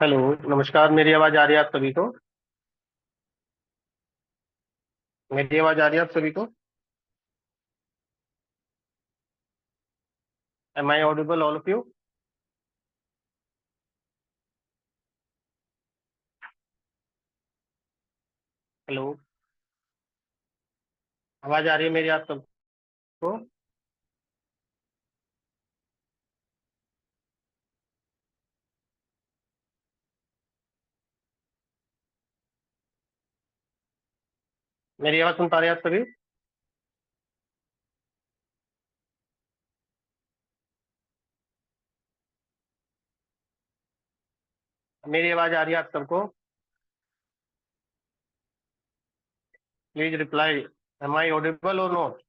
Hello. नमस्कार। मेरी आवाज आ रही है आप सभी को? मेरी आवाज आ रही है आप सभी को? Am I audible all of you? Hello. आवाज आ रही है मेरी आप सबको? मेरी आवाज सुन पा रहे हैं आप सभी? मेरी आवाज आ रही है आप सबको? Please reply. Am I audible और नॉट?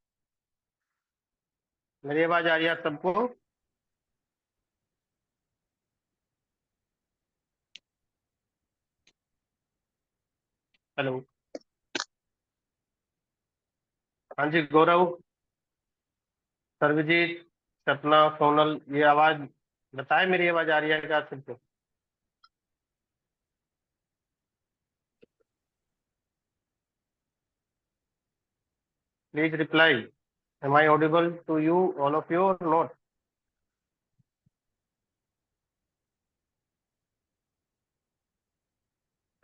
मेरी आवाज आ रही है आप सबको? हेलो। हाँ जी, गौरव, सर्वजीत, सपना, सोनल, ये आवाज बताए मेरी आवाज आ रही है क्या आप सबको? Please reply. Am I audible to you all of you और नॉट?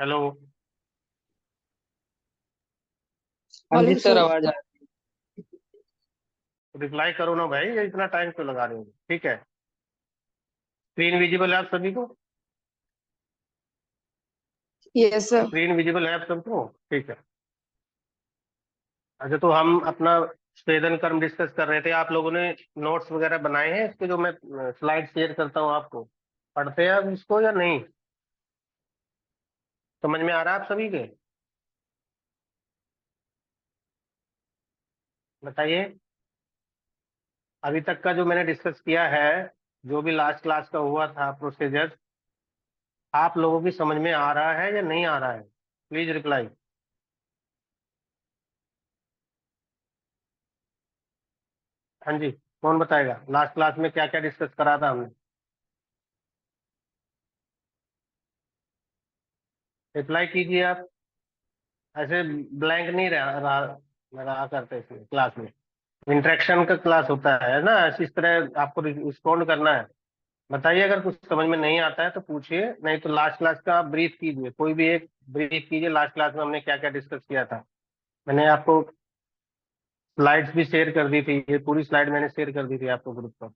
हेलो। हाँ जी हेलो सर, सर। आवाज आ रिप्लाई करो ना भाई, ये इतना टाइम क्यों लगा रहे हो? ठीक है। स्क्रीन विजिबल है आप सभी को? Yes sir. स्क्रीन विजिबल है आप सबको? ठीक है। अच्छा, तो हम अपना स्वेदन कर्म डिस्कस कर रहे थे। आप लोगों ने नोट्स वगैरह बनाए हैं इसके, जो मैं स्लाइड शेयर करता हूँ आपको? पढ़ते हैं आप इसको या नहीं? समझ में आ रहा है आप सभी के? बताइए। अभी तक का जो मैंने डिस्कस किया है, जो भी लास्ट क्लास का हुआ था प्रोसीजर, आप लोगों की समझ में आ रहा है या नहीं आ रहा है? Please reply. हाँ जी। कौन बताएगा लास्ट क्लास में क्या क्या डिस्कस करा था हमने? रिप्लाई कीजिए आप। ऐसे ब्लैंक नहीं रहा करते इसमें क्लास में। इंटरेक्शन का क्लास होता है ना, इस तरह आपको रिस्पॉन्ड करना है। बताइए, अगर कुछ समझ में नहीं आता है तो पूछिए, नहीं तो लास्ट क्लास का आप ब्रीफ कीजिए, कोई भी एक ब्रीफ कीजिए। लास्ट क्लास में हमने क्या क्या डिस्कस किया था? मैंने आपको स्लाइड्स भी शेयर कर दी थी, ये पूरी स्लाइड मैंने शेयर कर दी थी आपको ग्रुप पर।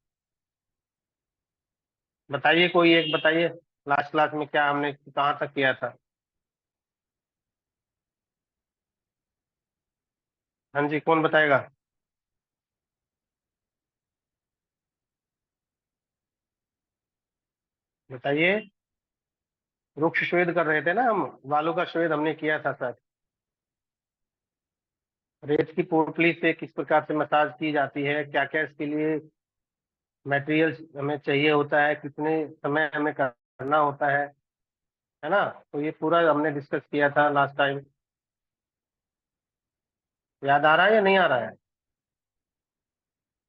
बताइए, कोई एक बताइए, लास्ट क्लास में क्या हमने कहाँ तक किया था? हाँ जी, कौन बताएगा? बताइए। वृक्ष श्वेद कर रहे थे ना हम, बालू का श्वेद हमने किया था सर। रेत की पोटली से किस प्रकार से मसाज की जाती है, क्या क्या इसके लिए मटेरियल्स हमें चाहिए होता है, कितने समय हमें करना होता है ना? तो ये पूरा हमने डिस्कस किया था लास्ट टाइम। याद आ रहा है या नहीं आ रहा है?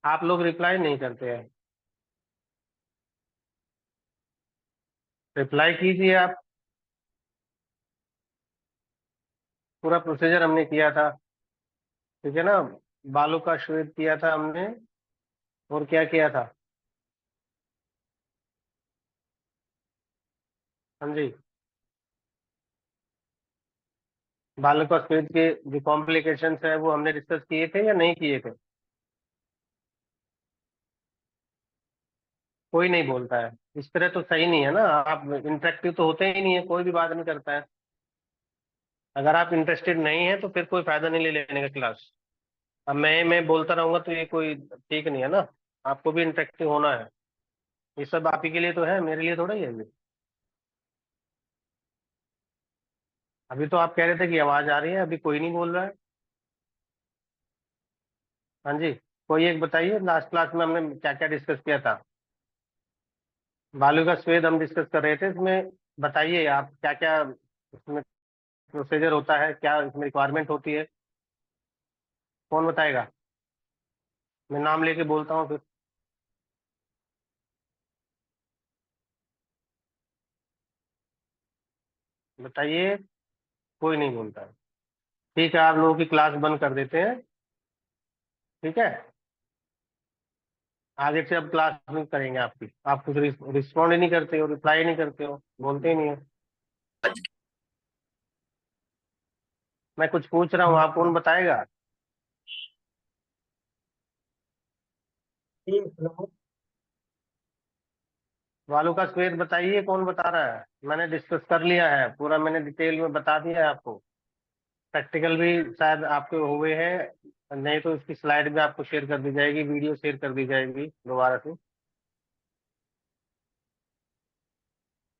आप लोग रिप्लाई नहीं करते हैं। रिप्लाई कीजिए आप। पूरा प्रोसीजर हमने किया था, ठीक है ना? बालू का श्वेद किया था हमने, और क्या किया था? हाँ जी। बालू का श्वेद के जो कॉम्प्लिकेशंस है वो हमने डिस्कस किए थे या नहीं किए थे? कोई नहीं बोलता है। इस तरह तो सही नहीं है ना, आप इंटरेक्टिव तो होते ही नहीं है, कोई भी बात नहीं करता है। अगर आप इंटरेस्टेड नहीं है तो फिर कोई फायदा नहीं ले लेने का क्लास। अब मैं बोलता रहूंगा तो ये कोई ठीक नहीं है ना। आपको भी इंटरेक्टिव होना है। ये सब आप ही के लिए तो है, मेरे लिए थोड़ा ही है ये। अभी तो आप कह रहे थे कि आवाज आ रही है, अभी कोई नहीं बोल रहा है। हाँ जी। कोई एक बताइए, लास्ट क्लास में हमने क्या क्या डिस्कस किया था? बालू का स्वेद हम डिस्कस कर रहे थे, इसमें बताइए आप क्या क्या इसमें प्रोसीजर होता है, क्या इसमें रिक्वायरमेंट होती है? कौन बताएगा? मैं नाम लेके बोलता हूँ फिर। बताइए, कोई नहीं बोलता है। ठीक है, आप लोगों की क्लास बंद कर देते हैं। ठीक है, आगे से अब क्लास नहीं करेंगे आपकी। आप कुछ रिस्पॉन्ड ही नहीं करते हो, रिप्लाई नहीं करते हो, बोलते ही नहीं हो। मैं कुछ पूछ रहा हूँ, आप कौन बताएगा? वालू का श्वेत बताइए, कौन बता रहा है? मैंने डिस्कस कर लिया है पूरा, मैंने डिटेल में बता दिया है आपको। प्रैक्टिकल भी शायद आपके हुए हैं, नहीं तो इसकी स्लाइड में आपको शेयर कर दी जाएगी, वीडियो शेयर कर दी जाएगी दोबारा से।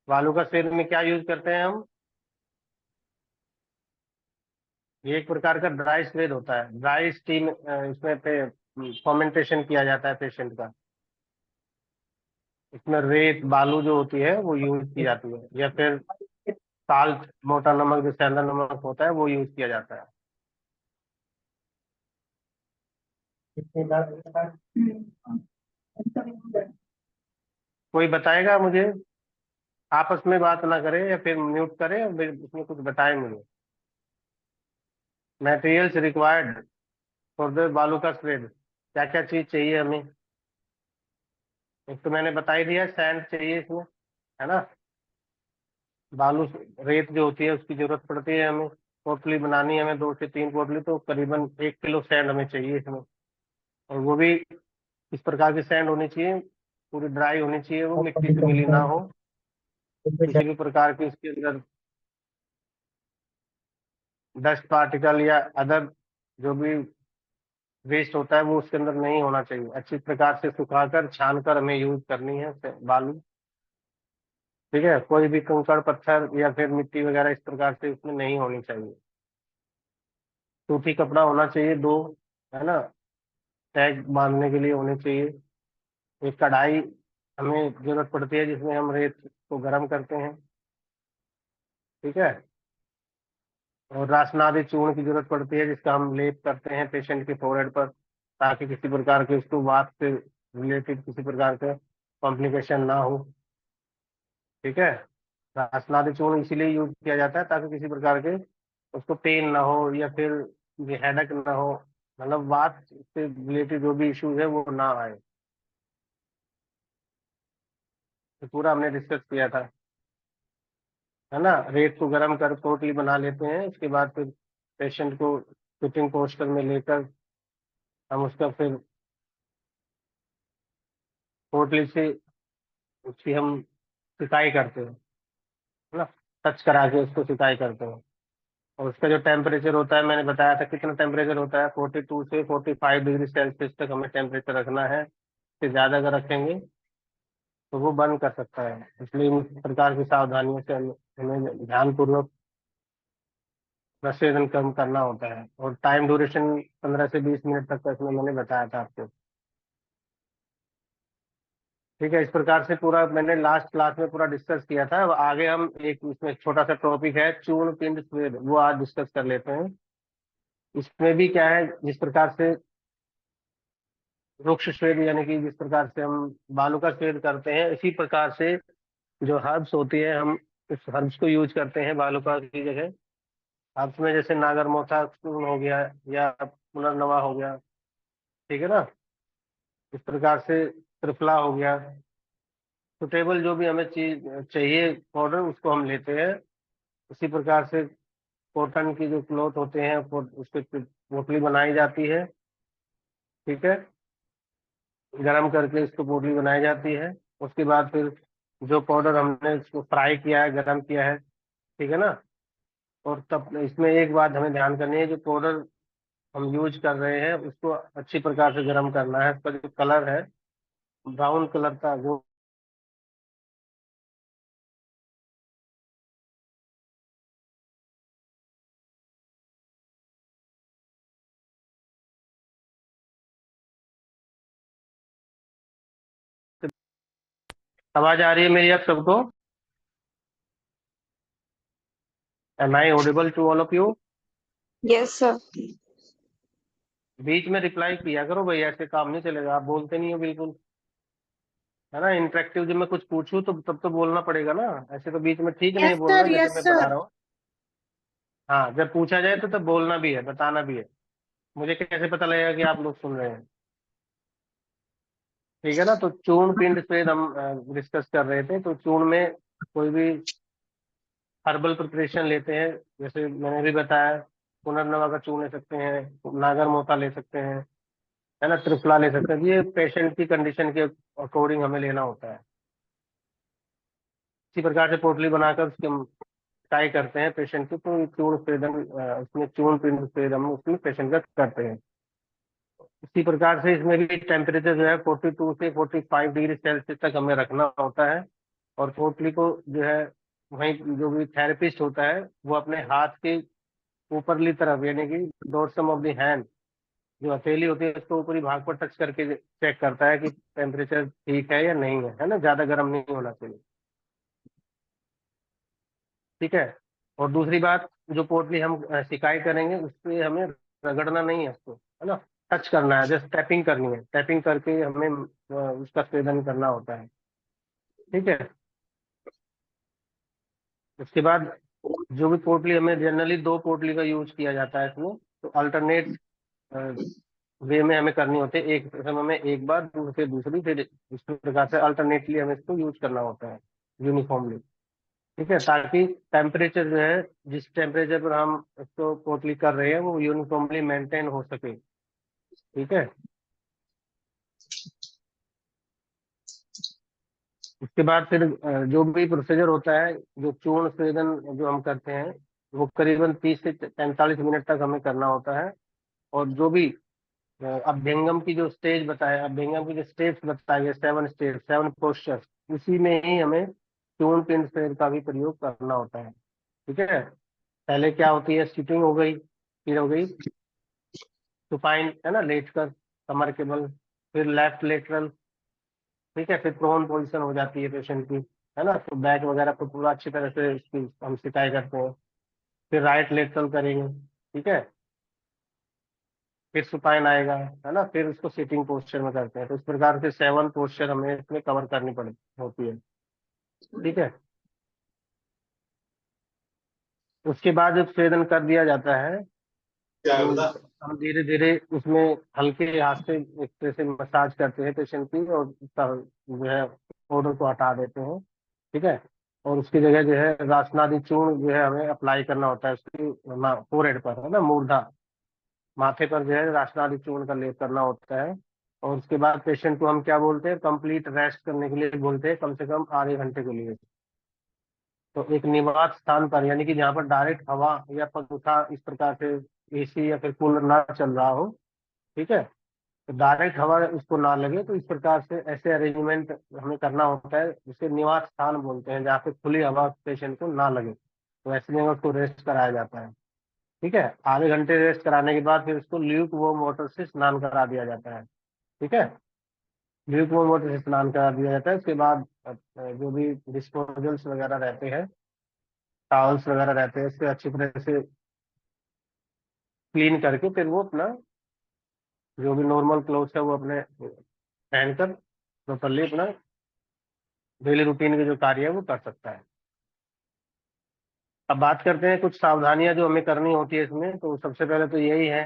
वालू का श्वेत में क्या यूज करते हैं हम? ये एक प्रकार का ड्राई स्वेद होता है, ड्राई स्टीम, इसमें पे फर्मेंटेशन किया जाता है पेशेंट का। इसमें रेत बालू जो होती है वो यूज की जाती है, या फिर साल्ट, मोटा नमक जो सैंडल नमक होता है वो यूज किया जाता है। कोई बताएगा मुझे? आपस में बात ना करें या फिर म्यूट करें और उसमें कुछ बताएं मुझे। मटेरियल्स रिक्वायर्ड फॉर द बालू का स्प्रेड, क्या क्या चीज चाहिए हमें? एक तो मैंने बता ही दिया, सैंड चाहिए इसमें, है ना। बालू, रेत जो होती है उसकी जरूरत पड़ती है हमें। पोटली बनानी है हमें 2 से 3 पोटली, तो करीबन 1 किलो सैंड हमें चाहिए इसमें। और वो भी इस प्रकार की सैंड होनी चाहिए, पूरी ड्राई होनी चाहिए, वो मिट्टी से मिली ना हो, किसी भी प्रकार की उसके अंदर डस्ट पार्टिकल या अदर जो भी वेस्ट होता है वो उसके अंदर नहीं होना चाहिए। अच्छी प्रकार से सुखाकर छान कर हमें यूज करनी है बालू। ठीक है, कोई भी कंकड़ पत्थर या फिर मिट्टी वगैरह इस प्रकार से उसमें नहीं होनी चाहिए। सूती कपड़ा होना चाहिए 2, है ना, टैग बांधने के लिए होने चाहिए। एक कढ़ाई हमें जरूरत पड़ती है जिसमें हम रेत को गर्म करते हैं। ठीक है, और रासनादी चूर्ण की जरूरत पड़ती है जिसका हम लेप करते हैं पेशेंट के फोrehead पर, ताकि किसी प्रकार के उसको वात से रिलेटेड किसी प्रकार के कॉम्प्लिकेशन ना हो। ठीक है, रासनादी चूर्ण इसीलिए यूज किया जाता है ताकि किसी प्रकार के उसको पेन ना हो या फिर हेडक ना हो, मतलब वात से रिलेटेड जो भी इश्यूज है वो ना आए। तो पूरा हमने डिस्कस किया था, है ना। रेत को गर्म कर पोटली बना लेते हैं, उसके बाद फिर पेशेंट को सिटिंग पोस्चर में लेकर हम उसका फिर पोटली से उसकी हम सिकाई करते हैं, है ना। टच करा के उसको सिकाई करते हैं। और उसका जो टेम्परेचर होता है, मैंने बताया था कितना टेम्परेचर होता है, 42 से 45 डिग्री सेल्सियस तक हमें टेम्परेचर रखना है। इससे ज़्यादा अगर रखेंगे तो वो बंद कर सकता है, इसलिए इस प्रकार की सावधानियों से हमें ध्यानपूर्वक प्रसेदन कम करना होता है। और टाइम ड्यूरेशन 15 से 20 मिनट तक का इसमें मैंने बताया था आपको। ठीक है, इस प्रकार से पूरा मैंने लास्ट क्लास में पूरा डिस्कस किया था। अब आगे हम एक इसमें छोटा सा टॉपिक है चूर्ण पिंड स्वेद, वो आज डिस्कस कर लेते हैं। इसमें भी क्या है, जिस प्रकार से वृक्ष स्वेद यानी कि जिस प्रकार से हम बालू का स्वेद करते हैं, इसी प्रकार से जो हर्ब्स होती है हम उस हर्ब्स को यूज करते हैं बालूका की जगह। हर्ब्स में जैसे नागरमोथा चूर्ण हो गया या पुनर्नवा हो गया, ठीक है ना। इस प्रकार से त्रिफला हो गया, सुटेबल जो भी हमें चीज चाहिए पाउडर उसको हम लेते हैं। इसी प्रकार से कॉटन की जो क्लॉथ होते हैं उस पर पोटली बनाई जाती है। ठीक है, गरम करके इसको पोटली बनाई जाती है। उसके बाद फिर जो पाउडर हमने इसको फ्राई किया है, गरम किया है, ठीक है ना। और तब इसमें एक बात हमें ध्यान करनी है, जो पाउडर हम यूज कर रहे हैं उसको अच्छी प्रकार से गर्म करना है। उसका जो कलर है ब्राउन कलर का वो आवाज आ रही है मेरी आप सबको? Am I audible to all of you? Yes, sir. बीच में रिप्लाई किया करो भाई, ऐसे काम नहीं चलेगा, आप बोलते नहीं हो बिल्कुल। है ना। इंटरेक्टिव जब मैं कुछ पूछूं तो तब तो बोलना पड़ेगा ना, ऐसे तो बीच में ठीक नहीं है यस बोलना, सर, जैसे यस मैं बता सर। रहा हूँ। हाँ, जब पूछा जाए तो तब बोलना भी है, बताना भी है। मुझे कैसे पता लगेगा कि आप लोग सुन रहे हैं? ठीक है ना। तो चूर्ण पिंड स्वेद हम डिस्कस कर रहे थे। तो चूर्ण में कोई भी हर्बल प्रिपरेशन लेते हैं, जैसे मैंने भी बताया, पुनर्नवा का चूर्ण ले सकते हैं, नागर मोथा ले सकते हैं, है ना, त्रिफला ले सकते हैं। ये पेशेंट की कंडीशन के अकॉर्डिंग हमें लेना होता है। इसी प्रकार से पोटली बनाकर उसके हम ट्राई करते हैं पेशेंट की, तो चूर्ण स्वेदन उसमें चूर्ण पिंड स्वेद हम उसमें पेशेंट का करते हैं। इसी प्रकार से इसमें भी टेम्परेचर जो है 42 से 45 डिग्री सेल्सियस तक हमें रखना होता है। और पोटली को जो है, वहीं जो भी थेरेपिस्ट होता है वो अपने हाथ के ऊपरली तरफ, यानी कि डोर्सम ऑफ द हैंड, जो हथेली होती है उसको ऊपरी भाग पर टच करके चेक करता है कि टेम्परेचर ठीक है या नहीं है ना, ज्यादा गर्म नहीं होना चाहिए। ठीक है। और दूसरी बात, जो पोटली हम सिकाई करेंगे उस पे हमें रगड़ना नहीं है उसको, है ना, टच करना है, जस्ट टैपिंग करनी है, टैपिंग करके हमें उसका सेवन करना होता है। ठीक है। उसके बाद जो भी पोटली, हमें जनरली दो पोटली का यूज किया जाता है इसमें। तो अल्टरनेट वे में हमें करनी होती है, एक समय में एक बार, फिर दूसरी, फिर इस प्रकार से अल्टरनेटली हमें इसको यूज करना होता है, यूनिफॉर्मली। ठीक है, ताकि टेम्परेचर जो है, जिस टेम्परेचर पर हम इसको पोटली कर रहे हैं वो यूनिफॉर्मली मेंटेन हो सके। ठीक है। उसके बाद फिर जो भी प्रोसीजर होता है, जो चूर्ण स्वेदन जो हम करते हैं, वो करीबन 30 से 45 मिनट तक हमें करना होता है। और जो भी अभ्यंगम की जो स्टेज बताया, अभ्यंगम की जो स्टेप्स बताए गए, 7 स्टेप, 7 पोस्चर, उसी में ही हमें चूर्ण पिंड स्वेद का भी प्रयोग करना होता है। ठीक है। पहले क्या होती है, सिटिंग हो गई, फिर हो गई सुपाइन, है ना, लेटकर, कमर के बल, फिर लेफ्ट लेटरल। ठीक है, फिर प्रोन पोजीशन हो जाती है पेशेंट की, है ना, तो बैक वगैरह को पूरा अच्छी तरह से इसकी हम सिकाई करते हैं। फिर राइट लेटरल करेंगे। ठीक है। फिर सुपाइन आएगा, है ना, फिर उसको सिटिंग पोस्चर में करते हैं। तो इस प्रकार से 7 पोस्चर हमें इसमें कवर करनी पड़ होती है। ठीक है। उसके बाद जब स्वेदन कर दिया जाता है, क्या तो बता। हम धीरे धीरे उसमें हल्के हाथ से एक तरह से मसाज करते हैं पेशेंट की, और उसका जो है ऑर्डर को हटा देते हैं। ठीक है। और उसकी जगह जो है रासनादी चूर्ण जो है हमें अप्लाई करना होता है उसकी फोrehead पर, है ना, मूर्धा, माथे पर जो है रासनादी चूर्ण का लेप करना होता है। और उसके बाद पेशेंट को हम क्या बोलते हैं, कंप्लीट रेस्ट करने के लिए बोलते हैं, कम से कम आधे घंटे के लिए। तो एक निवास स्थान पर, यानी कि जहाँ पर डायरेक्ट हवा या पंखा इस प्रकार से, एसी या फिर कूलर ना चल रहा हो। ठीक है। तो डायरेक्ट हवा उसको ना लगे, तो इस प्रकार से ऐसे अरेंजमेंट हमें करना होता है, जिसे निवास स्थान बोलते हैं, जहाँ पे खुली हवा पेशेंट को ना लगे। तो ऐसे में उसको रेस्ट कराया जाता है। ठीक है। आधे घंटे रेस्ट कराने के बाद फिर उसको ल्यूक वार्म वाटर से स्नान करा दिया जाता है। ठीक है। ल्यूक वार्म वाटर से स्नान करा दिया जाता है। उसके बाद जो भी डिस्पोजल्स वगैरह रहते हैं, टॉवल्स वगैरह रहते हैं, उससे अच्छी तरह से क्लीन करके फिर वो अपना जो भी नॉर्मल क्लोथ्स है वो अपने पहनकर प्रॉपरली अपना डेली रूटीन के जो कार्य है वो कर सकता है। अब बात करते हैं कुछ सावधानियां जो हमें करनी होती है इसमें। तो सबसे पहले तो यही है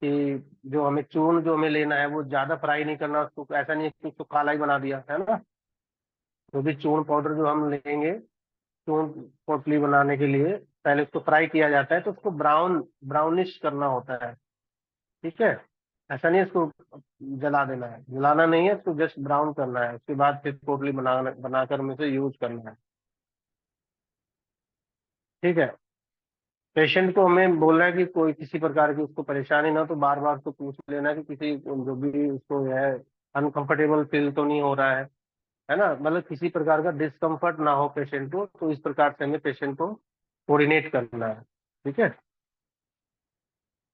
कि जो हमें चूर्ण जो हमें लेना है वो ज्यादा फ्राई नहीं करना उसको, ऐसा नहीं है कि उसको काला ही बना दिया, है ना। जो भी चूर्ण पाउडर जो हम लेंगे चूर्ण पोटली बनाने के लिए, पहले उसको फ्राई किया जाता है, तो उसको ब्राउनिश करना होता है। ठीक है। ऐसा नहीं है इसको जला देना है, जलाना नहीं है, इसको जस्ट ब्राउन करना है। उसके बाद फिर पोटली बनाकर में से यूज करना है। ठीक है। पेशेंट को हमें बोलना है कि कोई किसी प्रकार की उसको परेशानी ना, तो बार बार उसको पूछ लेना कि किसी जो भी उसको है अनकंफर्टेबल फील तो नहीं हो रहा है ना, मतलब किसी प्रकार का डिस्कम्फर्ट ना हो पेशेंट को। तो इस प्रकार से हमें पेशेंट को कोऑर्डिनेट करना है। ठीक है।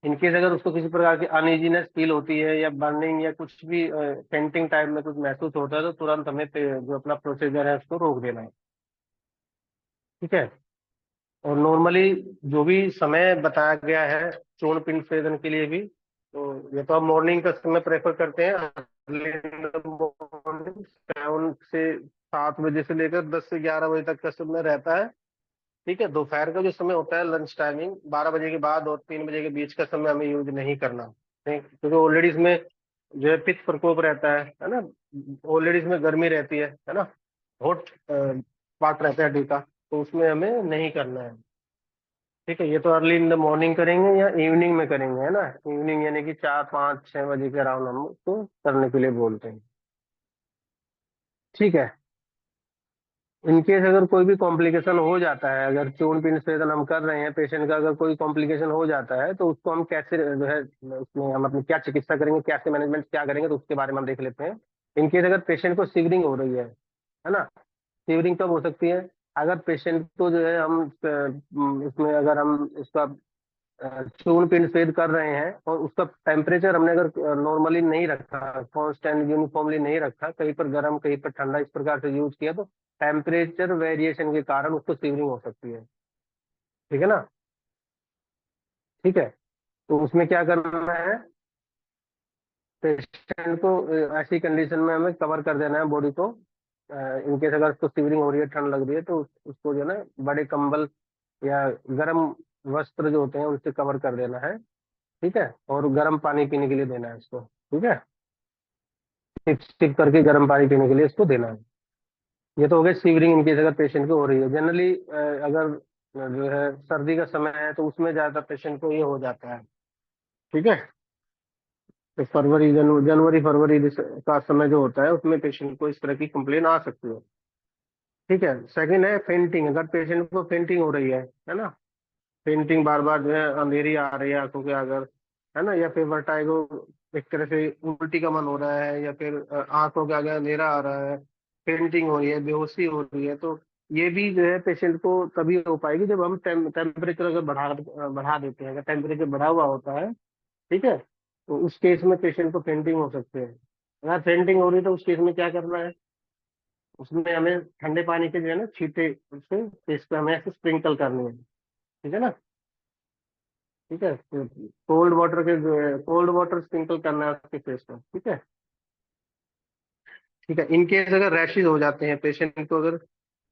इनकेस अगर उसको किसी प्रकार की अनइजीनेस फील होती है, या बर्निंग या कुछ भी फेंटिंग टाइप में कुछ महसूस होता है, तो तुरंत हमें जो अपना प्रोसीजर है उसको रोक देना है। ठीक है। और नॉर्मली जो भी समय बताया गया है चूर्ण पिंड छेदन के लिए भी, तो ये तो हम मॉर्निंग का समय प्रेफर करते हैं, अर्ली इन द मॉर्निंग 7 से 7 बजे से लेकर 10 से 11 बजे तक का समय रहता है। ठीक है, दोपहर का जो समय होता है लंच टाइमिंग 12 बजे के बाद और 3 बजे के बीच का समय हमें यूज नहीं करना, ठीक, क्योंकि ऑलरेडी इसमें जो है पित्त प्रकोप रहता है ना, ऑलरेडी इसमें गर्मी रहती है ना, हॉट पार्ट रहता है डी का, तो उसमें हमें नहीं करना है। ठीक है, ये तो अर्ली इन द मॉर्निंग करेंगे या इवनिंग में करेंगे, है ना, इवनिंग यानी कि 4 5 6 बजे के अराउंड हम उसको करने के लिए बोलते हैं। ठीक है, इनकेस अगर कोई भी कॉम्प्लिकेशन हो जाता है, अगर चूर्ण पिंड स्वेदन हम कर रहे हैं, पेशेंट का अगर कोई कॉम्प्लिकेशन हो जाता है, तो उसको हम कैसे जो है उसमें हम अपनी क्या चिकित्सा करेंगे, कैसे मैनेजमेंट क्या करेंगे, तो उसके बारे में हम देख लेते हैं। इनकेस अगर पेशेंट को सीवरिंग हो रही है ना, सीवरिंग कब हो सकती है, अगर पेशेंट को जो है हम इसमें अगर हम उसका चूर्ण पिंड स्वेद कर रहे हैं और उसका टेम्परेचर हमने अगर नॉर्मली नहीं रखा, कांस्टेंट यूनिफॉर्मली नहीं रखा, कहीं पर गर्म कहीं पर ठंडा इस प्रकार से यूज किया, तो टेम्परेचर वेरिएशन के कारण उसको सीवरिंग हो सकती है। ठीक है ना। ठीक है, तो उसमें क्या करना है, पेशेंट को ऐसी कंडीशन में हमें कवर कर देना है बॉडी को। इनकेस अगर उसको सीवरिंग हो रही है, ठंड लग रही है, तो उसको जो है ना बड़े कंबल या गर्म वस्त्र जो होते हैं उनसे कवर कर देना है। ठीक है, और गर्म पानी पीने के लिए देना है इसको। ठीक है, टिप टिप करके गर्म पानी पीने के लिए इसको देना है। ये तो हो गया सीवरिंग इनकेस अगर पेशेंट को हो रही है। जनरली अगर जो है सर्दी का समय है तो उसमें ज्यादा पेशेंट को ये हो जाता है। ठीक है, तो जनवरी फरवरी का समय जो होता है उसमें पेशेंट को इस तरह की कंप्लेन आ सकती है। ठीक है, सेकंड है फेंटिंग, अगर पेशेंट को फेंटिंग हो रही है ना, पेंटिंग बार बार जो है अंधेरी आ रही है आंखों के अगर, है ना, या फिर वर्टाइगो, एक तरह से उल्टी का मन हो रहा है, या फिर आंखों के आगे अंधेरा आ रहा है, पेंटिंग हो रही है, बेहोशी हो रही है, तो ये भी जो है पेशेंट को तभी हो पाएगी जब हम टेम्परेचर अगर बढ़ा देते हैं, अगर टेम्परेचर बढ़ा हुआ होता है। ठीक है, तो उस केस में पेशेंट को फेंटिंग हो सकती है। अगर फेंटिंग हो रही है तो उस केस में क्या करना है, उसमें हमें ठंडे पानी के जो है ना छींटे उससे फेस पे हमें ऐसे स्प्रिंकल करनी है। ठीक है ना। ठीक है, कोल्ड वाटर स्प्रिंकल करना है उसके फेस पर। ठीक है। ठीक है, इन केस अगर रैशेज हो जाते हैं पेशेंट को, अगर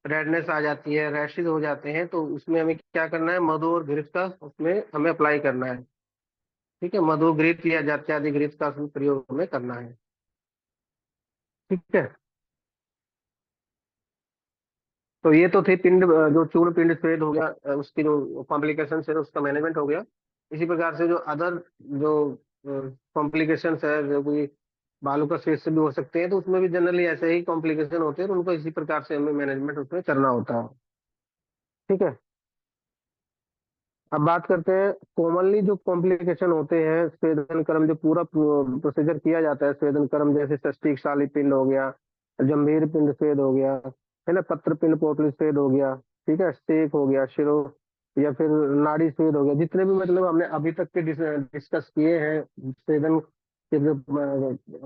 रेडनेस आ जाती है, रैशेज हो जाते हैं, तो उसमें हमें क्या करना है, मधु और घृत का उसमें हमें अप्लाई करना है। ठीक है, मधु घृत या जात्यादि घृत का उसमें प्रयोग हमें करना है। ठीक है, तो ये तो थे पिंड जो चूर्ण पिंड स्वेद हो गया, उसकी जो कॉम्प्लिकेशन है उसका मैनेजमेंट हो गया। इसी प्रकार से जो अदर जो कॉम्प्लिकेशंस है, जो कोई बालू का स्वेद से भी हो सकते हैं, तो उसमें भी जनरली ऐसे ही कॉम्प्लिकेशन होते हैं, तो उनको इसी प्रकार से हमें मैनेजमेंट उसमें करना होता है। ठीक है, अब बात करते हैं कॉमनली जो कॉम्प्लिकेशन होते हैं स्वेदन कर्म, जो पूरा प्रोसीजर किया जाता है स्वेदन कर्म, जैसे सस्टिक शाली पिंड हो गया, जंभीर पिंड स्वेद हो गया, है ना, पत्र पिंड पोटली स्वेद हो गया, ठीक है, स्टेक हो गया, शिरो या फिर नाड़ी स्वेद हो गया, जितने भी मतलब हमने अभी तक के डिस्कस किए हैं स्वेदन के जो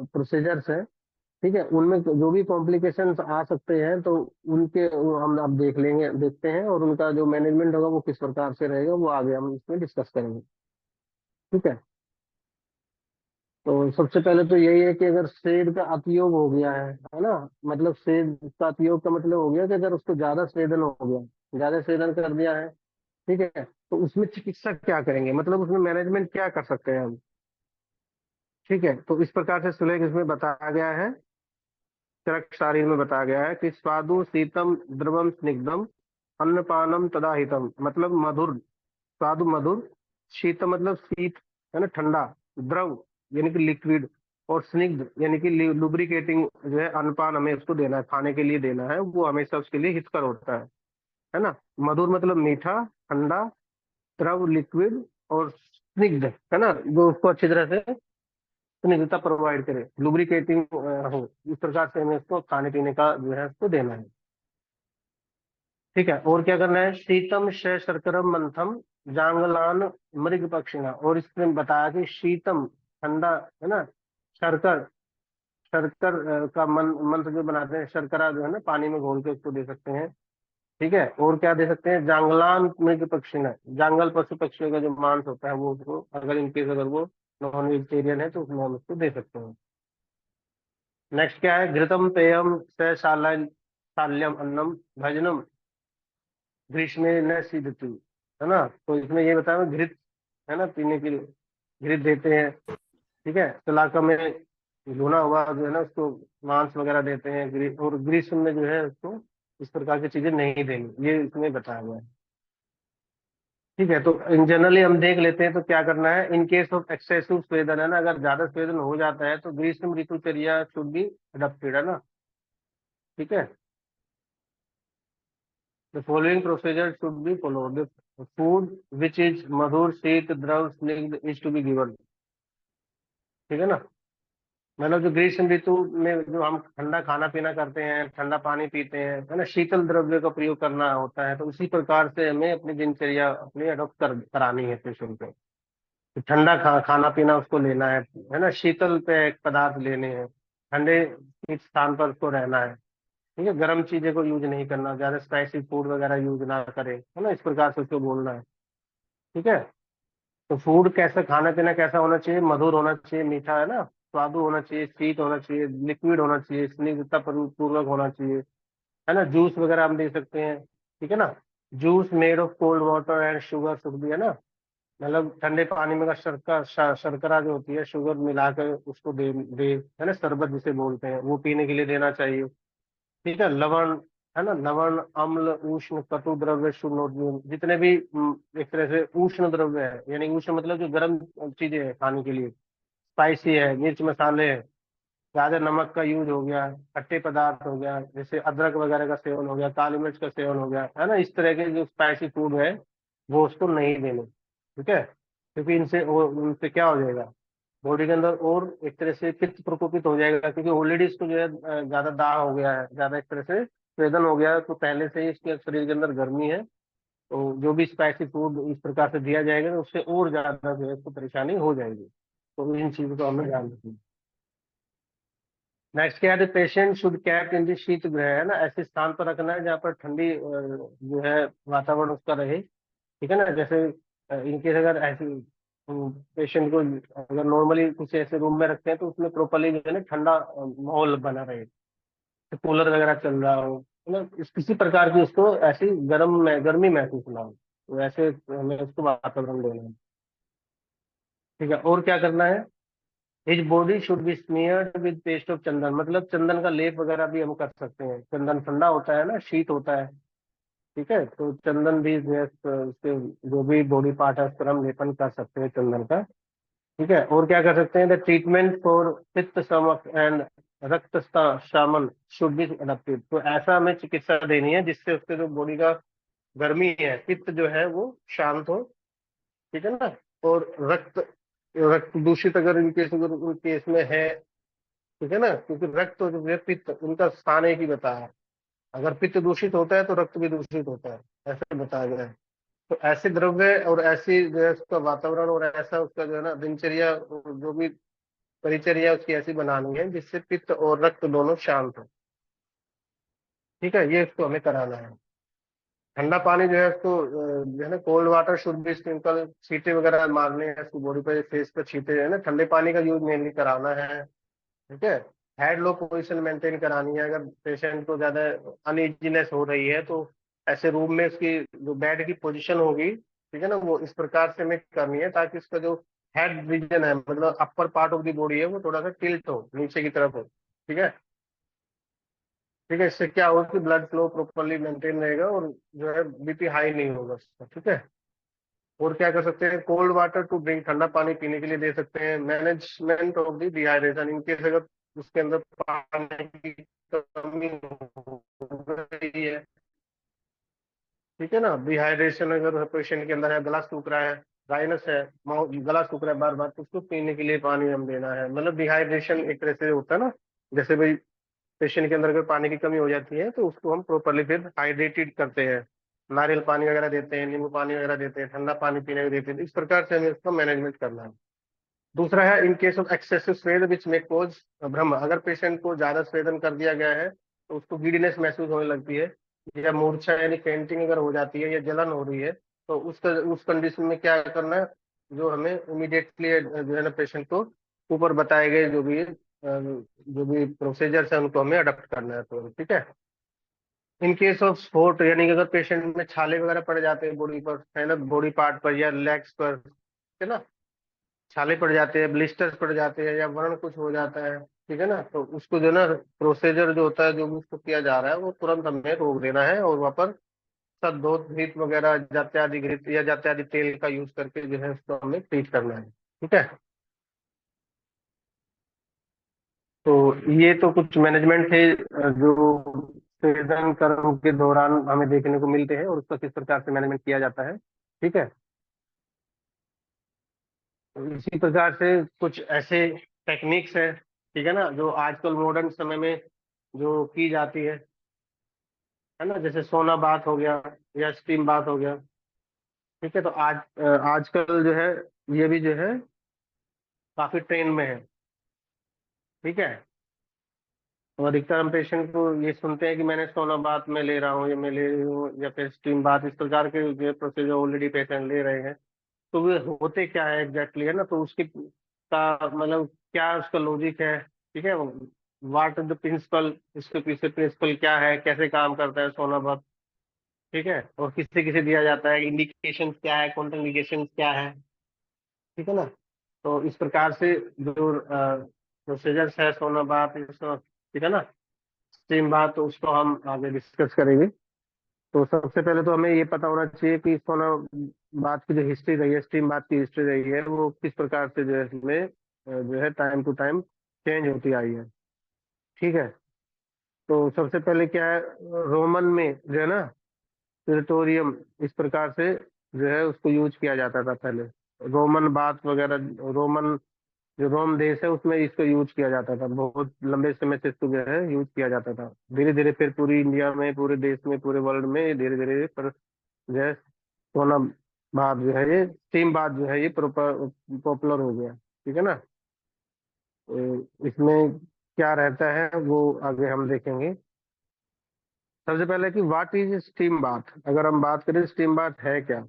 प्रोसीजर्स हैं, ठीक है, उनमें जो भी कॉम्प्लिकेशंस आ सकते हैं, तो उनके वो हम अब देखते हैं, और उनका जो मैनेजमेंट होगा वो किस प्रकार से रहेगा वो आगे हम इसमें डिस्कस करेंगे। ठीक है, तो सबसे पहले तो यही है कि अगर स्वेद का अतियोग हो गया है ना, मतलब स्वेद का अतियोग का मतलब हो गया कि अगर उसको ज्यादा स्वेदन हो गया, ज्यादा स्वेदन कर दिया है, ठीक है, तो उसमें चिकित्सा क्या करेंगे, मतलब उसमें मैनेजमेंट क्या कर सकते हैं हम। ठीक है, तो इस प्रकार से सुलेख इसमें बताया गया है, चरक शारीर में बताया गया है कि स्वादु शीतम द्रवम स्निग्धम अन्नपानम तदाहितम, मतलब मधुर, स्वादु मधुर, शीत मतलब शीत, है ना, ठंडा, द्रव यानी कि लिक्विड, और स्निग्ध यानी कि लुब्रिकेटिंग जो है अन्नपान हमें उसको देना है, खाने के लिए देना है, वो हमेशा उसके लिए हितकर होता है ना। मधुर मतलब मीठा, ठंडा, द्रव लिक्विड, और स्निग्ध, है ना, जो उसको अच्छी तरह से स्निग्धता प्रोवाइड करे, लुब्रिकेटिंग हो, इस प्रकार से हमें इसको खाने पीने का जो है उसको देना है। ठीक है, और क्या करना है, शीतम शर्करम मंथम जांगलान मृग पक्षिणा, और इसमें बताया कि शीतम ठंडा, है ना, शर्कर, शर्कर का मंत्र जो बनाते हैं, शर्करा जो है ना पानी में घोल के उसको दे सकते हैं। ठीक है, और क्या दे सकते हैं, जांगलान मृग पक्षिणा, जांगल पशु पक्षियों का जो मांस होता है वो उसको, अगर इनकेस अगर वो नॉन वेजिटेरियन है तो उसमें हम उसको दे सकते हैं। नेक्स्ट क्या है, घृतम पेयम स शाल्यम अन्नम भजनम ग्रीष्म न सीदती, है ना। तो इसमें ये बताया घृत, है ना, पीने के लिए घृत देते हैं। ठीक है, सलाका में भुना हुआ जो है ना उसको मांस वगैरह देते हैं, और ग्रीष्म में जो है उसको इस प्रकार की चीजें नहीं देनी, ये इसमें बताया गया है। ठीक है, तो इन जनरली हम देख लेते हैं तो क्या करना है, इन केस ऑफ एक्सेसिव स्वेदन, है ना, अगर ज्यादा स्वेदन हो जाता है तो ग्रीष्म ऋतुचर्या शुड बी अडॉप्टेड, है ना। ठीक है, the following procedure should be followed, the food which is मधुर शीत द्रव स्निग्ध इज टू बी गिवन। ठीक है ना, मतलब जो ग्रीष्म ऋतु में जो हम ठंडा खाना पीना करते हैं, ठंडा पानी पीते हैं, है ना, शीतल द्रव्य का प्रयोग करना होता है, तो उसी प्रकार से हमें अपनी दिनचर्या अपनी अडॉप्ट करानी है पेशेंट को। तो ठंडा खाना पीना उसको लेना है ना, शीतल पे पदार्थ लेने हैं, ठंडे इस स्थान पर उसको रहना है। ठीक है, गर्म चीजें को यूज नहीं करना, ज्यादा स्पाइसी फूड वगैरह यूज ना करे, है ना, इस प्रकार से उसको बोलना है। ठीक है, तो फूड कैसा, खाना पीना कैसा होना चाहिए, मधुर होना चाहिए, मीठा, है ना, स्वादु होना चाहिए, शीत होना चाहिए, लिक्विड होना चाहिए, स्निग्धता पूर्वक होना चाहिए, है ना। जूस वगैरह हम दे सकते हैं। ठीक है ना, juice made of cold water and sugar should be, है ना, मतलब ठंडे पानी में अगर शर्करा जो होती है, शुगर मिलाकर उसको दे, है ना, शरबत जिसे बोलते हैं, वो पीने के लिए देना चाहिए। ठीक है, लवण, है ना, लवण, अम्ल, उष्ण, कटु द्रव्य शुभ नोट, जितने भी एक तरह से उष्ण द्रव्य है, यानी उष्ण मतलब जो गर्म चीजें हैं खाने के लिए, स्पाइसी है, मिर्च मसाले है, ज्यादा नमक का यूज हो गया, खट्टे पदार्थ हो गया, जैसे अदरक वगैरह का सेवन हो गया, काली मिर्च का सेवन हो गया, है ना, इस तरह के जो स्पाइसी फूड है वो उसको नहीं देने। ठीक है, क्योंकि उनसे क्या हो जाएगा, बॉडी के अंदर और एक तरह से पित्त प्रकोपित हो जाएगा, क्योंकि ऑलरेडी इसको जो है ज्यादा दाह हो गया है, ज्यादा एक तरह से स्वेदन हो गया है, तो पहले से ही इसके शरीर के अंदर गर्मी है। तो जो भी स्पाइसी फूड इस प्रकार से दिया जाएगा तो उससे और ज्यादा जो है इसको परेशानी हो जाएगी। तो इन चीजों को हमें ध्यान रखना। नेक्स्ट क्या है, पेशेंट शुड कैप इन दी शीत गृह, है ना, ऐसे स्थान पर रखना है जहाँ पर ठंडी जो है वातावरण उसका रहे। ठीक है ना, जैसे इनकेस अगर ऐसे पेशेंट को अगर नॉर्मली कुछ ऐसे रूम में रखते हैं तो उसमें प्रॉपरली जो है ना ठंडा माहौल बना रहे, तो कूलर वगैरह चल रहा हो, है ना, इस किसी प्रकार की उसको ऐसी गर्मी महसूस ना हो, तो ऐसे हमें उसको वातावरण देना है। ठीक है, और क्या करना है, his body should be smeared with paste of chandan, मतलब चंदन का लेप वगैरह भी हम कर सकते हैं, चंदन ठंडा होता है ना, शीत होता है। ठीक है, तो चंदन भी जो है उसके जो भी बॉडी पार्ट है उस पर हम लेपन कर सकते हैं चंदन का। ठीक है, और क्या कर सकते हैं, द ट्रीटमेंट फॉर पित्त शमक एंड रक्त शामन शुड बी अडॉप्टेड, तो ऐसा हमें चिकित्सा देनी है जिससे उसके जो बॉडी का गर्मी है, पित्त जो है वो शांत हो। ठीक है ना, और रक्त रक्त दूषित अगर उनके इसमें है, ठीक है ना, क्योंकि रक्त और जो है पित्त उनका स्थान एक ही बताया है, अगर पित्त दूषित होता है तो रक्त भी दूषित होता है, ऐसे बताया गया है। तो ऐसे द्रव्य और ऐसी जो है उसका वातावरण और ऐसा उसका जो है ना दिनचर्या और जो भी परिचर्या उसकी ऐसी बनानी है जिससे पित्त और रक्त दोनों शांत हो। ठीक है, ये इसको हमें कराना है। ठंडा पानी जो है उसको जो है ना, cold water should be sprinkle, छींटे वगैरह मारने हैं उसको बॉडी पे, फेस पे छींटे जो है ना, ठंडे पानी का यूज मेनली कराना है। ठीक है, हेड लो पोजीशन मेंटेन करानी है, अगर पेशेंट को ज्यादा अनइजीनेस हो रही है तो ऐसे रूम में उसकी जो बेड की पोजीशन होगी, ठीक है ना, वो इस प्रकार से हमें करनी है ताकि उसका जो हेड रीजन है, मतलब upper part of the body है, वो थोड़ा सा टिल्ट हो, नीचे की तरफ हो। ठीक है, ठीक है, इससे क्या होगा कि ब्लड फ्लो प्रॉपरली मेंटेन रहेगा और जो है बीपी हाई नहीं होगा उसका। ठीक है, और क्या कर सकते हैं, कोल्ड वाटर टू ड्रिंक, ठंडा पानी पीने के लिए दे सकते हैं, management of the dehydration, in case अगर उसके अंदर पानी की कमी हो गई है। ठीक है ना, डिहाइड्रेशन अगर पेशेंट के अंदर है, गला सूख रहा है, ड्राइनेस है, गला सूख रहा है बार बार, तो उसको पीने के लिए पानी हम देना है, मतलब डिहाइड्रेशन एक तरह से होता है ना, जैसे भाई पेशेंट के अंदर अगर पानी की कमी हो जाती है तो उसको हम प्रॉपरली फिर हाइड्रेटेड करते हैं, नारियल पानी वगैरह देते हैं, नींबू पानी वगैरह देते हैं, ठंडा पानी पीने को देते हैं, इस प्रकार से हमें इसका मैनेजमेंट करना है। दूसरा है, इन केस ऑफ एक्सेसिव स्वेद विच में कोज भ्रम, अगर पेशेंट को ज्यादा स्वेदन कर दिया गया है तो उसको गिडीनेस महसूस होने लगती है, या मूर्छा यानी फेंटिंग अगर हो जाती है या जलन हो रही है, तो उस कंडीशन में क्या करना है, जो हमें इमीडिएटली जो है ना पेशेंट को ऊपर बताए गए जो भी प्रोसीजर्स है उनको हमें अडॉप्ट करना है, तो ठीक है। इन केस ऑफ स्पॉट, यानी कि अगर पेशेंट में छाले वगैरह पड़ जाते हैं बॉडी पर, है ना, बॉडी पार्ट पर या लेग्स पर, है ना, छाले पड़ जाते हैं, ब्लिस्टर्स पड़ जाते हैं या वर्न कुछ हो जाता है, ठीक है ना, तो उसको जो है ना प्रोसीजर जो होता है, जो भी उसको किया जा रहा है, वो तुरंत हमें रोक देना है और वहाँ पर सदोष घृत वगैरह, जात्यादि घृत या जात्यादि तेल का यूज करके जो है उसको हमें ट्रीट करना है, ठीक है। तो ये तो कुछ मैनेजमेंट थे जो सृजन कर्म के दौरान हमें देखने को मिलते हैं और उसका किस प्रकार से मैनेजमेंट किया जाता है, ठीक है। तो इसी प्रकार से कुछ ऐसे टेक्निक्स है, ठीक है ना, जो आजकल मॉडर्न समय में जो की जाती है ना, जैसे सोना बाथ हो गया या स्टीम बाथ हो गया, ठीक है। तो आजकल जो है ये भी जो है काफी ट्रेंड में है, ठीक है। तो अधिकतर हम पेशेंट को ये सुनते हैं कि मैंने सोना बाथ में ले रहा हूँ या मैं ले रही हूँ या फिर स्टीम बाथ, इस प्रकार के जो प्रोसीजर ऑलरेडी पेशेंट ले रहे हैं। तो वे होते क्या है एग्जैक्टली, है ना, तो उसकी का मतलब क्या उसका लॉजिक है, ठीक है। व्हाट इज द प्रिंसिपल, इसके पीछे प्रिंसिपल क्या है, कैसे काम करता है सोना बाथ, ठीक है, और किससे किसे दिया जाता है, इंडिकेशन क्या है, कॉन्ट्राइंडिकेशन क्या है, ठीक है ना। तो इस प्रकार से जो प्रोसीजर्स है सोना बाथ, ठीक है ना, स्टीम बाथ, तो उसको हम आगे डिस्कस करेंगे। तो सबसे पहले तो हमें ये पता होना चाहिए कि सोना बात की जो हिस्ट्री रही है, स्टीम बात की हिस्ट्री रही है, वो किस प्रकार से जो है इसमें जो है टाइम टू टाइम चेंज होती आई है, ठीक है। तो सबसे पहले क्या है, रोमन में जो है ना प्रेटोरियम, इस प्रकार से जो है उसको यूज किया जाता था पहले। रोमन बात वगैरह, रोमन जो रोम देश है उसमें इसको यूज किया जाता था, बहुत लंबे समय से इसको जो है यूज किया जाता था। धीरे धीरे फिर पूरी इंडिया में, पूरे देश में, पूरे वर्ल्ड में धीरे धीरे पर जो है सोना बाथ जो है ये स्टीम बाथ जो है ये पॉपुलर हो गया, ठीक है ना। इसमें क्या रहता है वो आगे हम देखेंगे। सबसे पहले कि व्हाट इज स्टीम बाथ, अगर हम बात करें स्टीम बाथ है क्या,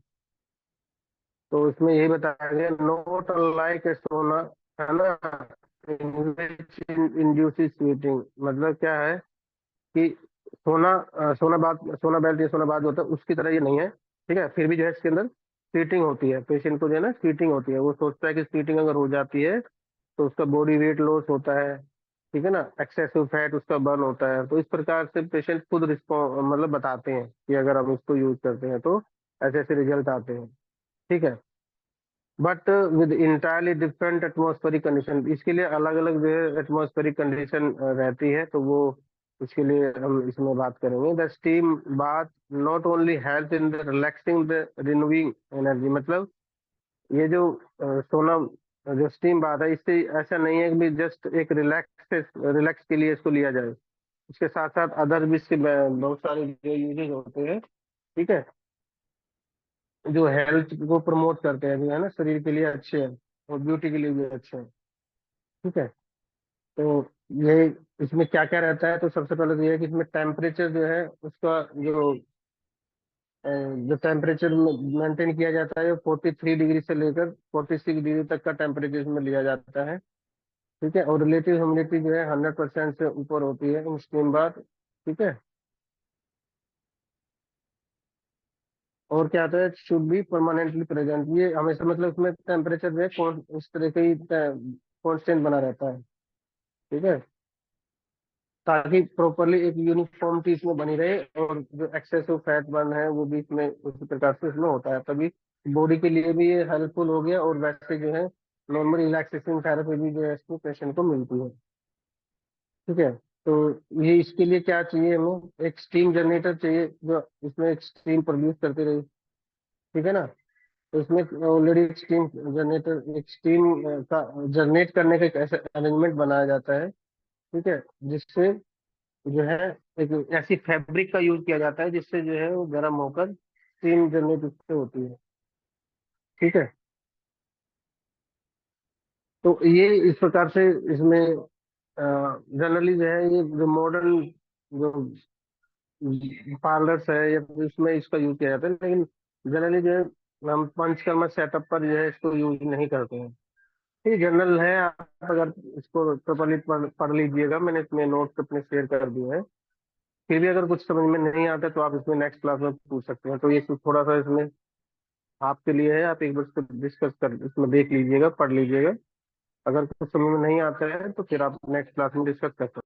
तो इसमें यही बताया गया, नोट लाइक ए सोना, है ना, इंड्यूसिस स्वीटिंग, मतलब क्या है कि सोना बात, सोना बेल्ट या सोना बात जो होता है उसकी तरह ये नहीं है, ठीक है। फिर भी जो है इसके अंदर सीटिंग होती है, पेशेंट को जो है ना सीटिंग होती है, वो सोचता है कि सीटिंग अगर हो जाती है तो उसका बॉडी वेट लॉस होता है, ठीक है ना, एक्सेसिव फैट उसका बर्न होता है। तो इस प्रकार से पेशेंट खुद रिस्पॉन्स मतलब बताते हैं कि अगर हम इसको यूज करते हैं तो ऐसे ऐसे रिजल्ट आते हैं, ठीक है। But with entirely different atmospheric condition, इसके लिए अलग अलग जो है एटमॉस्फेरिक कंडीशन रहती है, तो वो उसके लिए हम इसमें बात करेंगे। The steam bath not only help in the relaxing the renewing energy, मतलब ये जो सोना जो स्टीम बाथ है, इससे ऐसा नहीं है कि जस्ट एक रिलैक्स के लिए इसको लिया जाए, इसके साथ साथ अदर भी इसके बहुत सारे जो यूजेज होते हैं, ठीक है, जो हेल्थ को प्रमोट करते हैं, जो है ना शरीर के लिए अच्छे हैं और ब्यूटी के लिए भी अच्छे हैं, ठीक है। तो ये इसमें क्या क्या रहता है, तो सबसे पहले तो ये है कि इसमें टेम्परेचर जो है उसका अ, जो टेम्परेचर मेंटेन किया जाता है 43 डिग्री से लेकर 46 डिग्री तक का टेम्परेचर इसमें लिया जाता है, ठीक है। और रिलेटिव ह्यूमिडिटी जो है 100% से ऊपर होती है इन स्टीम बाथ, ठीक है। और क्या आता है, शुड बी परमानेंटली प्रेजेंट, ये हमेशा मतलब इसमें टेम्परेचर जो है इस तरह का ही कांस्टेंट बना रहता है, ठीक है, ताकि प्रॉपरली एक यूनिफॉर्मिटी इसमें बनी रहे और जो एक्सेसिव फैट बर्न है वो भी इसमें उसी प्रकार से इसमें होता है, तभी बॉडी के लिए भी ये हेल्पफुल हो गया और वैसे जो है नॉर्मल रिलैक्सेशन थेरेपी भी जो है इसको पेशेंट को मिलती है, ठीक है। तो ये इसके लिए क्या चाहिए, हमें एक स्टीम जनरेटर चाहिए जो इसमें एक स्टीम प्रोड्यूस करते रहे, ठीक है ना। तो इसमें ऑलरेडी एक स्टीम जनरेटर, एक स्टीम का जनरेट करने का एक ऐसा अरेंजमेंट बनाया जाता है, ठीक है, जिससे जो है एक ऐसी फैब्रिक का यूज किया जाता है जिससे जो है वो गर्म होकर स्टीम जनरेट उससे होती है, ठीक है। तो ये इस प्रकार से इसमें जनरली जो है ये जो मॉडर्न जो पार्लर्स है या फिर उसमें इसका यूज किया जाता है, लेकिन जनरली जो है हम पंचकर्मा सेटअप पर जो है इसको यूज नहीं करते हैं। ये जनरल है, आप अगर इसको प्रॉपर्ली पढ़ लीजिएगा, मैंने इसमें नोट्स अपने शेयर कर दिए हैं। फिर भी अगर कुछ समझ में नहीं आता तो आप इसमें नेक्स्ट क्लास में पूछ सकते हैं। तो ये कुछ थोड़ा सा इसमें आपके लिए है, आप एक बार इसको डिस्कस कर इसमें देख लीजिएगा, पढ़ लीजिएगा। अगर कुछ समझ में नहीं आता है तो फिर आप नेक्स्ट क्लास में डिस्कस कर सकते हैं।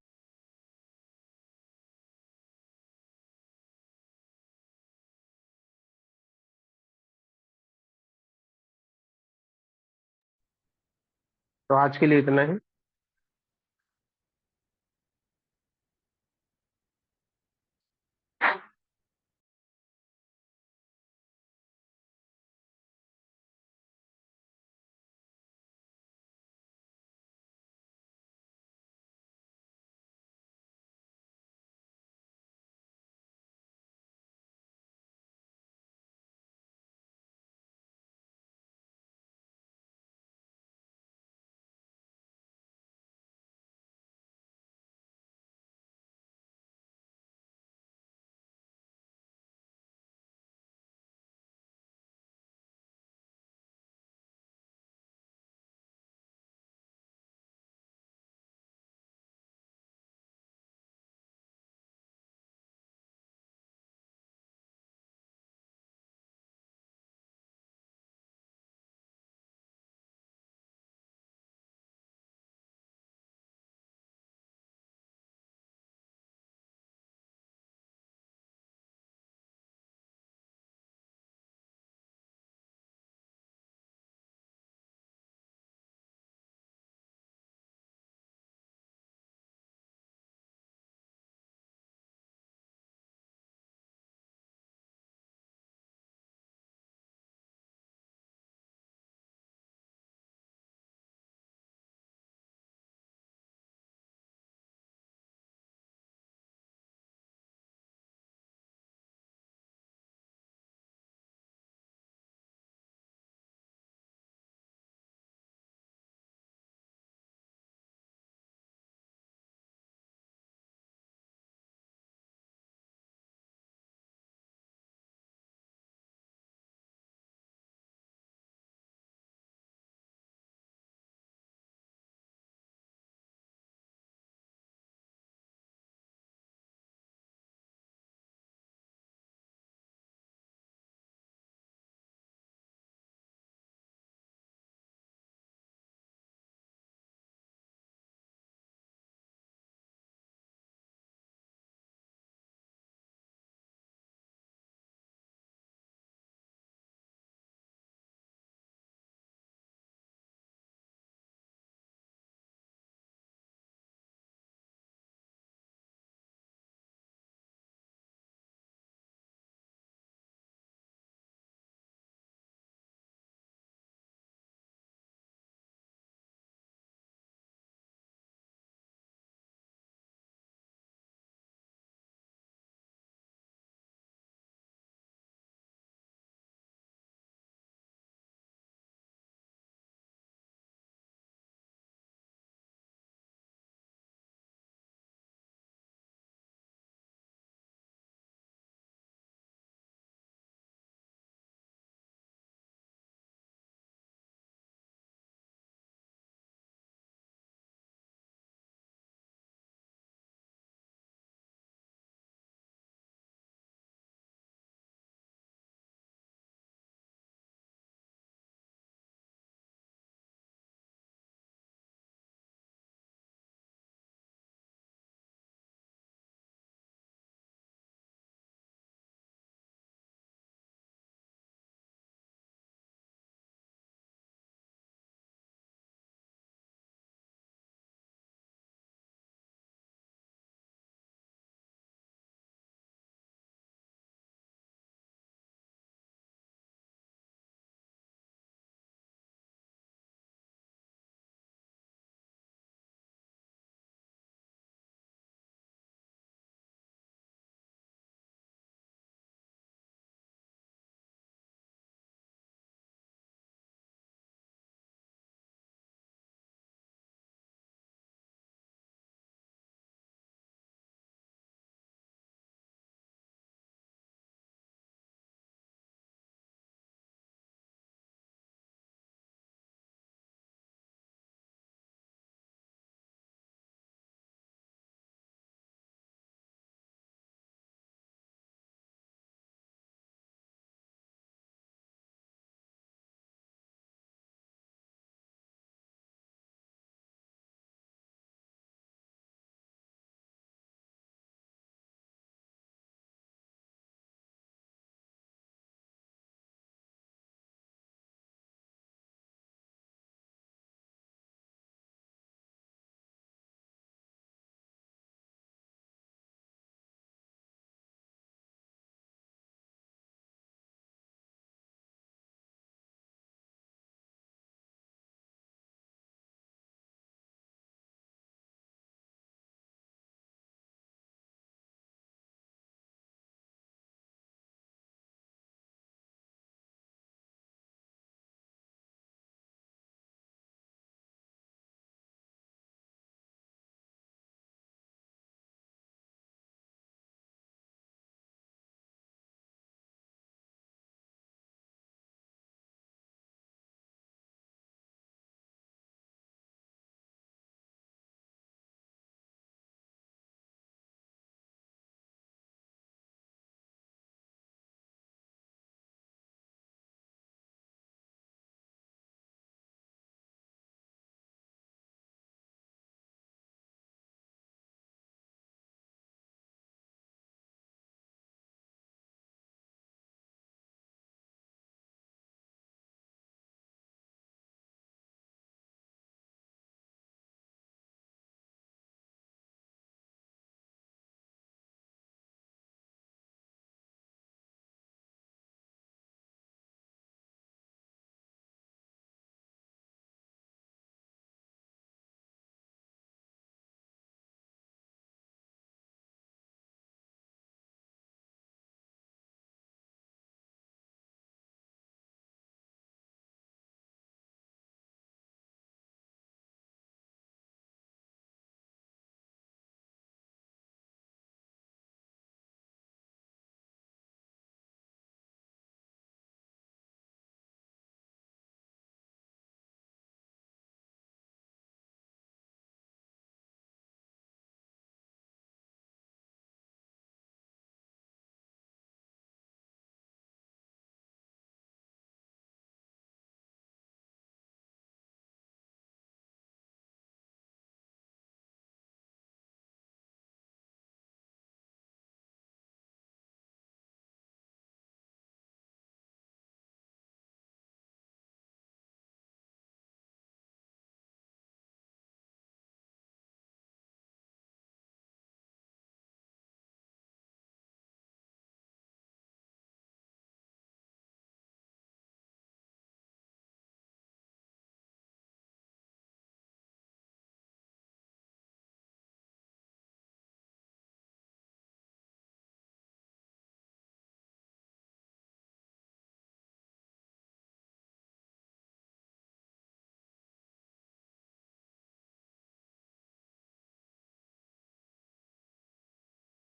तो आज के लिए इतना ही।